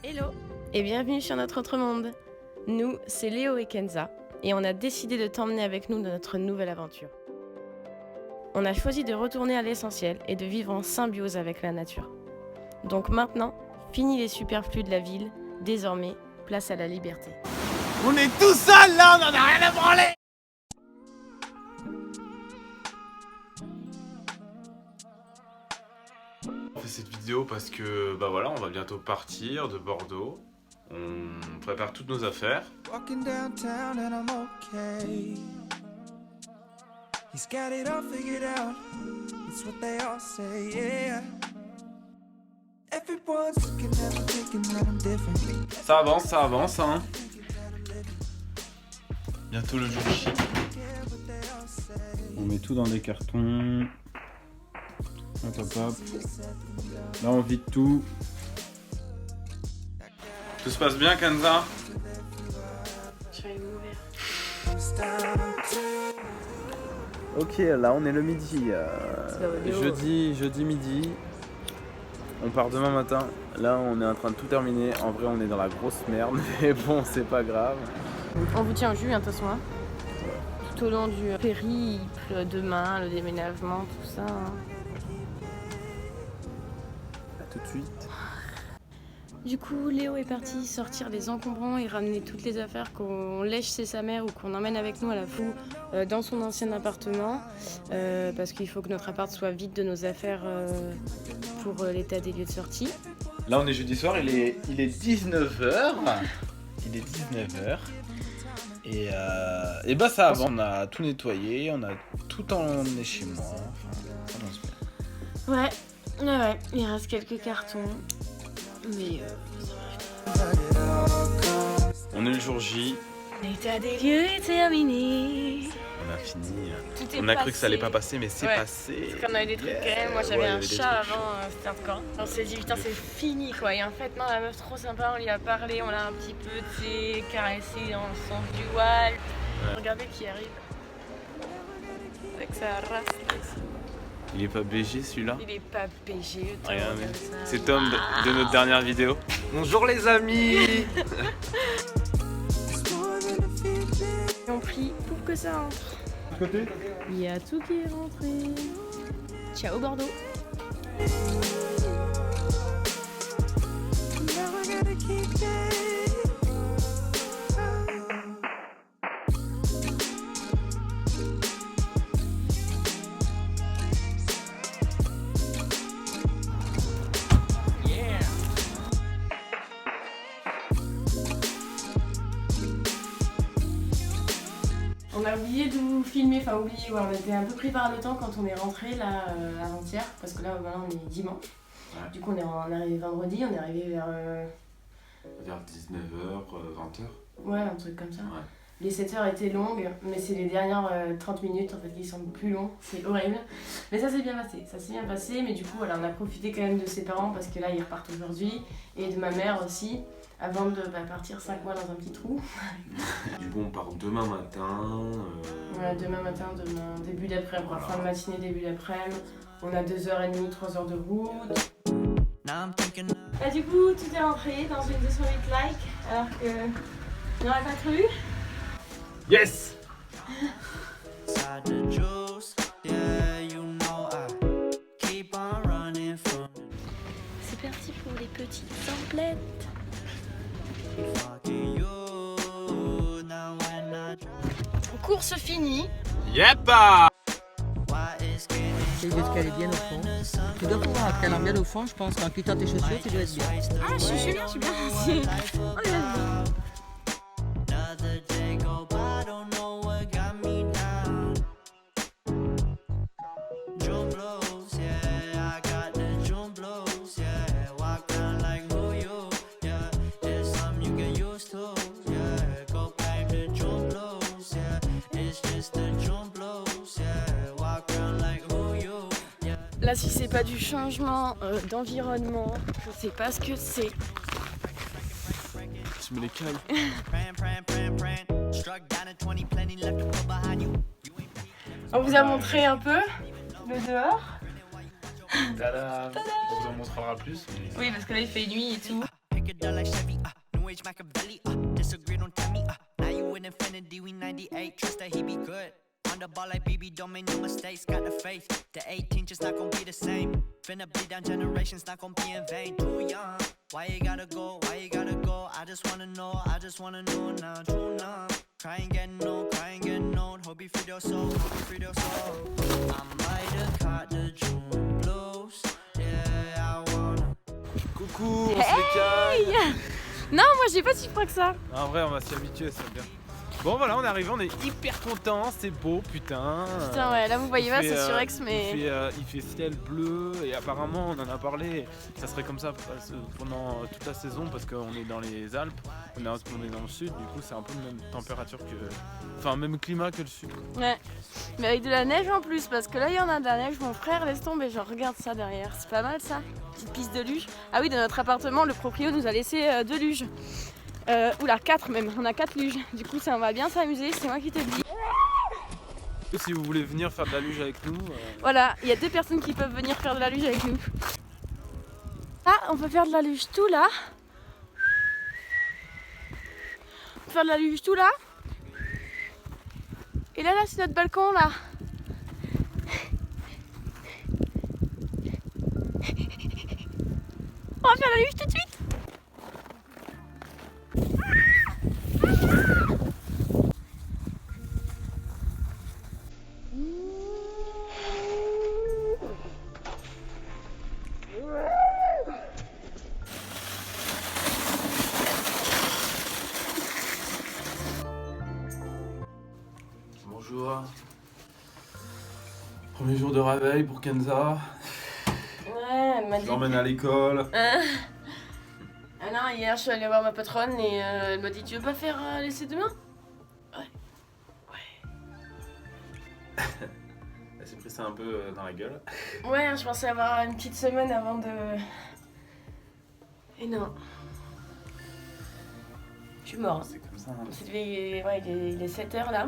Hello et bienvenue sur notre autre monde. Nous, c'est Léo et Kenza et on a décidé de t'emmener avec nous dans notre nouvelle aventure. On a choisi de retourner à l'essentiel et de vivre en symbiose avec la nature. Donc maintenant, fini les superflus de la ville, désormais, place à la liberté. On est tout seuls là, on en a rien à branler. On fait cette vidéo parce que bah voilà, on va bientôt partir de Bordeaux. On prépare toutes nos affaires. Walking downtown and I'm okay. He's got it all figured out. It's what they all say, yeah. Everyone's looking at me thinking that I'm different. Ça avance, hein. Bientôt le jour J. On met tout dans des cartons. Hop, hop, hop. Là, on vide tout. Tout se passe bien, Kenza? Je vais m'ouvrir. Ok, là on est le midi. Jeudi midi. On part demain matin. Là, on est en train de tout terminer. En vrai, on est dans la grosse merde, mais bon, c'est pas grave. On vous tient au jus, hein, de toute façon. Hein. Tout au long du périple, demain, le déménagement, tout ça. Hein. À tout de suite. Du coup, Léo est parti sortir les encombrants et ramener toutes les affaires qu'on lèche chez sa mère ou qu'on emmène avec nous à la fou dans son ancien appartement. Parce qu'il faut que notre appart soit vide de nos affaires pour l'état des lieux de sortie. Là, on est jeudi soir, il est 19h. Il est 19h. Et bah ça avance. On a tout nettoyé, on a tout emmené chez moi. Enfin, ça avance bien. Ouais, il reste quelques cartons. Mais on est le jour J. l'état des lieux est terminé. On a fini. Tout est On a cru passé. que ça allait pas passer, mais c'est Ouais. passé. Parce qu'on avait des trucs quand même. Moi j'avais un chat avant, c'était un camp. On s'est dit putain c'est fini quoi. Et en fait non, la meuf trop sympa, on lui a parlé, on l'a un petit peu caressé dans le sens du wall. Ouais. Regardez qui arrive. Avec sa race. Il est pas BG celui-là? Il est pas PG. Regardez. C'est Tom de notre dernière vidéo. Bonjour les amis. Ils ont pris pour que ça rentre. Il y a tout qui est rentré. Ciao Bordeaux. On a oublié de vous filmer, on était un peu pris par le temps quand on est rentré là avant-hier, parce que là maintenant on est dimanche. Ouais. Du coup on est arrivé vendredi, on est arrivé vers 19h, 20h. Ouais, un truc comme ça. Ouais. Les 7 heures étaient longues, mais c'est les dernières 30 minutes en fait qui sont plus longs, c'est horrible. Mais ça s'est bien passé, mais du coup voilà, on a profité quand même de ses parents parce que là ils repartent aujourd'hui, et de ma mère aussi. Avant de partir 5 mois dans un petit trou. Du coup, on part demain matin. Ouais, demain matin, début d'après-midi, voilà. Fin de matinée, début d'après-midi. On a 2h30, 3h de route. Bah, du coup, tout est rentré dans une 208 likes, alors que n'aurait pas cru. Yes! C'est parti pour les petites emplettes. Course finie. Yepa! Essaye de te caler bien au fond. Tu dois pouvoir te caler bien au fond, je pense qu'en quittant tes chaussures, tu dois être bien. Ah, je suis bien. Oh là là. Là, si c'est pas du changement d'environnement, je sais pas ce que c'est. Je mets les câbles. On vous a montré un peu le dehors. Tada. On vous en montrera plus. Oui, parce que là il fait nuit et tout. dull like Chevy, new age Machiavelli, disagreed on Timmy, now you in infinity, we 98, trust that he be good. On the ball like BB, don't make no mistakes, got the faith. The 18 just not gonna be the same. Finna bleed down generations, not gonna be in vain. Too young, why you gotta go, why you gotta go? I just wanna know now, too numb. Crying getting old, hope you free your soul, I might have caught the June blues, yeah, I wanna. Coucou, on se les caille. Non, moi j'ai pas si froid que ça. En vrai, on va s'y habituer, c'est bien. Bon voilà, on est arrivé, on est hyper contents, c'est beau, putain. Putain ouais, là vous voyez pas, c'est sur Aix mais... Il fait ciel bleu et apparemment on en a parlé, ça serait comme ça pendant toute la saison parce qu'on est dans les Alpes, on est dans le sud, du coup c'est un peu la même température enfin même climat que le sud. Ouais, mais avec de la neige en plus, parce que là il y en a de la neige, mon frère laisse tomber, genre regarde ça derrière, c'est pas mal ça, petite piste de luge. Ah oui, dans notre appartement, le proprio nous a laissé 2 luges. Oula, 4 même, on a 4 luges, du coup ça on va bien s'amuser, c'est moi qui te le dis. Si vous voulez venir faire de la luge avec nous... Voilà, il y a 2 personnes qui peuvent venir faire de la luge avec nous. Ah, on peut faire de la luge tout là. On peut faire de la luge tout là. Et là c'est notre balcon là. On va faire la luge tout de suite. Bonjour. Premier jour de réveil pour Kenza. Ouais, elle m'a dit... Je l'emmène à l'école. Ah non, hier je suis allée voir ma patronne et elle m'a dit tu veux pas faire l'essai demain? Ouais. Elle s'est pris ça un peu dans la gueule. Ouais, je pensais avoir une petite semaine avant de... Et non. Je suis mort. C'est comme ça. Hein. Ouais, il est 7h là.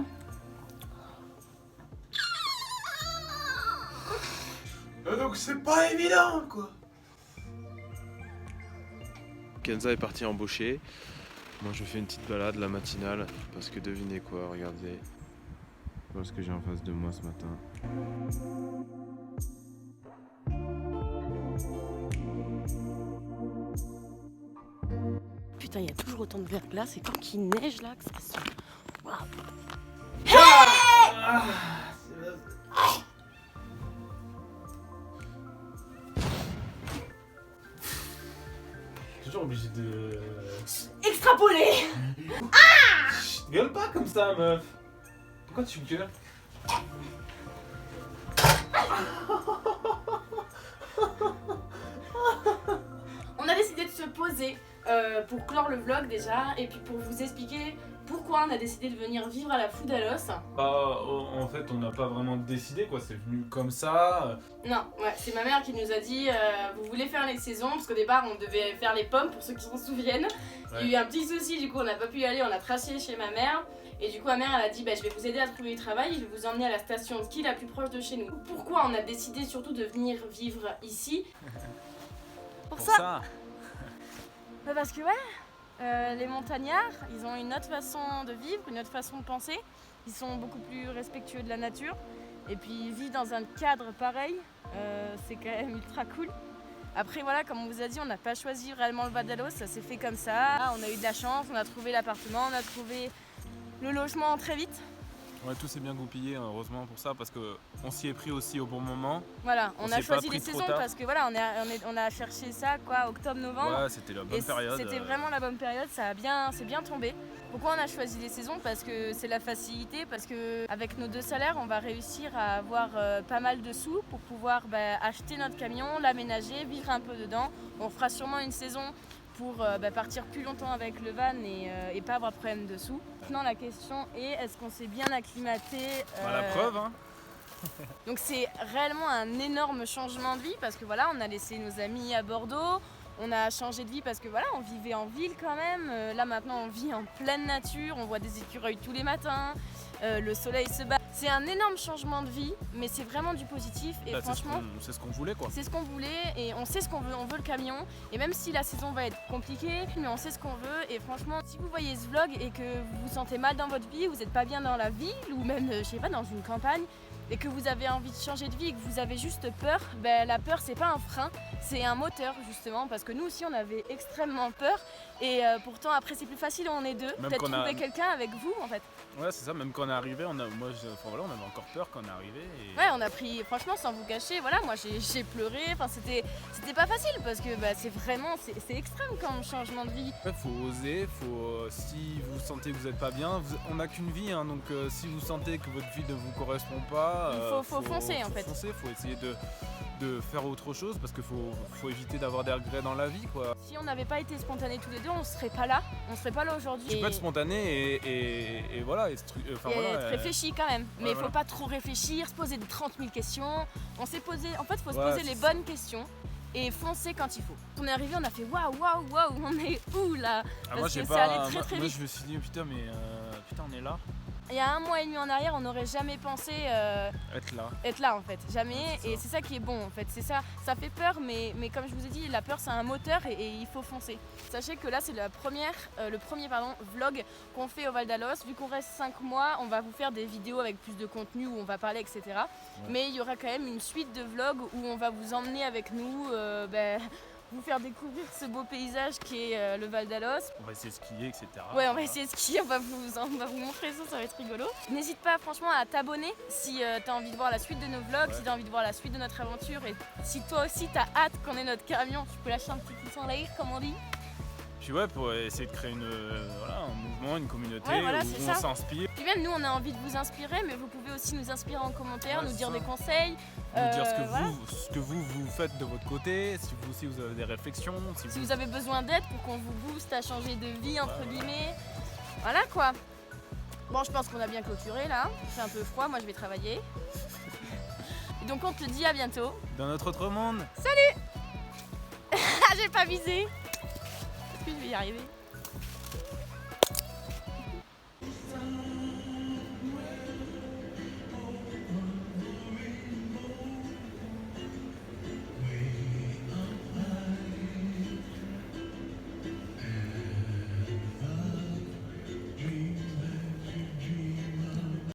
Donc c'est pas évident quoi. Kenza est partie embaucher. Moi je fais une petite balade la matinale parce que devinez quoi, regardez. Voilà ce que j'ai en face de moi ce matin. Putain, il y a toujours autant de verglas, c'est quand qu'il neige là que ça se... Waouh. Toujours obligé de... Extrapoler. Gueule pas comme ça meuf. Pourquoi tu gueules? On a décidé de se poser pour clore le vlog déjà et puis pour vous expliquer pourquoi on a décidé de venir vivre à la Foudalos. En fait on n'a pas vraiment décidé quoi, c'est venu comme ça. Non, ouais, c'est ma mère qui nous a dit vous voulez faire les saisons, parce qu'au départ on devait faire les pommes pour ceux qui s'en souviennent. Ouais. Il y a eu un petit souci, du coup on n'a pas pu y aller, on a tracé chez ma mère. Et du coup ma mère elle a dit je vais vous aider à trouver du travail, je vais vous emmener à la station de ski la plus proche de chez nous. Pourquoi on a décidé surtout de venir vivre ici? Pour ça. Parce que ouais, les montagnards, ils ont une autre façon de vivre, une autre façon de penser. Ils sont beaucoup plus respectueux de la nature. Et puis vivre dans un cadre pareil, c'est quand même ultra cool. Après voilà, comme on vous a dit, on n'a pas choisi réellement le Vadalos, ça s'est fait comme ça. On a eu de la chance, on a trouvé l'appartement, on a trouvé le logement très vite. Ouais, tout s'est bien goupillé, heureusement pour ça, parce qu'on s'y est pris aussi au bon moment. Voilà, on a choisi les saisons parce que voilà, on a cherché ça quoi, octobre-novembre. Ouais, c'était la bonne période. C'était vraiment la bonne période, c'est bien tombé. Pourquoi on a choisi les saisons? Parce que c'est la facilité, parce que avec nos 2 salaires, on va réussir à avoir pas mal de sous pour pouvoir acheter notre camion, l'aménager, vivre un peu dedans. On fera sûrement une saison pour partir plus longtemps avec le van et pas avoir de problème de sous. Maintenant la question est, est-ce qu'on s'est bien acclimaté La preuve hein. Donc c'est réellement un énorme changement de vie parce que voilà, on a laissé nos amis à Bordeaux, on a changé de vie parce que voilà, on vivait en ville quand même. Là maintenant on vit en pleine nature, on voit des écureuils tous les matins. le soleil se bat. C'est un énorme changement de vie, mais c'est vraiment du positif et franchement c'est ce qu'on voulait quoi. c'est ce qu'on voulait et on sait ce qu'on veut, on veut le camion et même si la saison va être compliquée, mais on sait ce qu'on veut et franchement si vous voyez ce vlog et que vous vous sentez mal dans votre vie, vous n'êtes pas bien dans la ville ou même je sais pas dans une campagne et que vous avez envie de changer de vie et que vous avez juste peur, ben, la peur c'est pas un frein, c'est un moteur justement parce que nous aussi on avait extrêmement peur et pourtant après c'est plus facile, on est deux, peut-être trouver quelqu'un avec vous en fait. Ouais c'est ça, même quand on est arrivé, on avait encore peur quand on est arrivé. Et... Ouais on a pris, franchement sans vous cacher, voilà moi j'ai pleuré, enfin c'était pas facile parce que bah, c'est vraiment, c'est extrême comme changement de vie. Ouais, faut oser, si vous sentez que vous n'êtes pas bien, on n'a qu'une vie hein, donc si vous sentez que votre vie ne vous correspond pas, il faut foncer en fait. Faut essayer de faire autre chose parce qu'il faut éviter d'avoir des regrets dans la vie quoi. Si on n'avait pas été spontanés tous les deux, on serait pas là aujourd'hui. Tu peux être spontané et voilà. Être réfléchi quand même, mais il faut pas trop réfléchir, se poser 30 000 questions. On s'est posé, en fait, faut se poser les bonnes questions et foncer quand il faut. On est arrivé, on a fait waouh, on est où là? Parce que ça allait très vite. Moi je me suis dit putain on est là. Il y a 1 mois et demi en arrière, on n'aurait jamais pensé être là en fait, jamais. Et c'est ça qui est bon en fait, c'est ça fait peur, mais comme je vous ai dit, la peur c'est un moteur et il faut foncer. Sachez que là c'est le premier vlog qu'on fait au Val d'Alos. Vu qu'on reste 5 mois, on va vous faire des vidéos avec plus de contenu où on va parler, etc. Ouais. Mais il y aura quand même une suite de vlogs où on va vous emmener avec nous. Vous faire découvrir ce beau paysage qui est le Val d'Alos. On va essayer de skier, etc. Ouais, on va essayer de skier, on va vous montrer ça va être rigolo. N'hésite pas franchement à t'abonner si t'as envie de voir la suite de nos vlogs, si t'as envie de voir la suite de notre aventure et si toi aussi t'as hâte qu'on ait notre camion, tu peux lâcher un petit pouce en l'air comme on dit. Puis ouais, pour essayer de créer un mouvement, une communauté où on s'inspire. Puis même nous on a envie de vous inspirer, mais vous pouvez aussi nous inspirer en commentaire, nous dire des conseils. Nous dire ce que vous faites de votre côté, si vous aussi vous avez des réflexions. Si vous avez besoin d'aide pour qu'on vous booste à changer de vie entre guillemets. Voilà quoi. Bon je pense qu'on a bien clôturé là, il fait un peu froid, moi je vais travailler. Et donc on te dit à bientôt. Dans notre autre monde. Salut. J'ai pas visé. Est-ce que je vais y arriver?